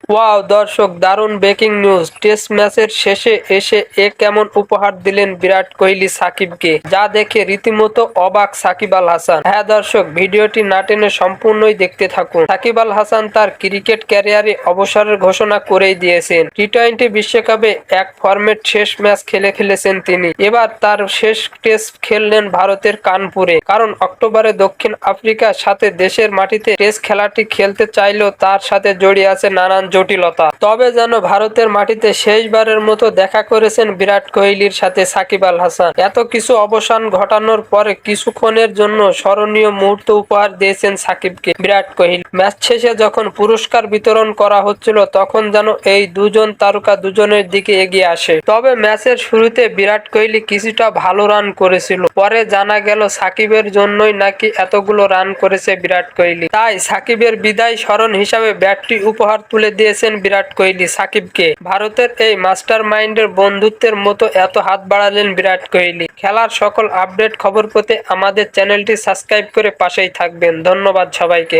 Wow দর্শক, দারুণ breaking news! Test ম্যাচের শেষে এসে কেমন উপহার দিলেন বিরাট কোহলি সাকিবকে, যা দেখে রীতিমতো অবাক সাকিব আল হাসান। হ্যাঁ দর্শক, ভিডিওটি না টেনে সম্পূর্ণই দেখতে থাকুন। সাকিব আল হাসান তার ক্রিকেট ক্যারিয়ারে অবসরের ঘোষণা করেই দিয়েছেন। টি-20 বিশ্বকাপে এক ফরম্যাট শেষ ম্যাচ খেলেছেন তিনি। এবার তার শেষ টেস্ট খেললেন ভারতের কানপুরে, কারণ অক্টোবরে দক্ষিণ আফ্রিকার সাথে দেশের মাটিতে টেস্ট খেলাটি খেলতে চাইলেও তার সাথে জড়িয়ে আছে নানান জটিলতা। তবে যেন ভারতের মাটিতে শেষবারের মতো দেখা করেছেন বিরাট কোহলির সাথে সাকিব আল হাসান। এত কিছু অবসান ঘটানোর পরে কিছুক্ষণের জন্য স্মরণীয় মুহূর্ত উপহার দিয়েছেন সাকিবকে বিরাট কোহলি। ম্যাচ শেষে যখন পুরস্কার বিতরণ করা হচ্ছিল, তখন যেন এই দুজন তারকা দুজনের দিকে এগিয়ে আসে। তবে ম্যাচের শুরুতে বিরাট কোহলি কিছুটা ভালো রান করেছিল, পরে জানা গেল সাকিবের জন্যই নাকি এতগুলো রান করেছে বিরাট কোহলি। তাই সাকিবের বিদায় স্মরণ হিসাবে ব্যাটটি উপহার তুলে দিয়েছেন বিরাট কোহলি সাকিবকে। ভারতের এই মাস্টার মাইন্ডের বন্ধুত্বের মতো এত হাত বাড়ালেন বিরাট কোহলি। খেলার সকল আপডেট খবর পেতে আমাদের চ্যানেলটি সাবস্ক্রাইব করে পাশেই থাকবেন। ধন্যবাদ সবাইকে।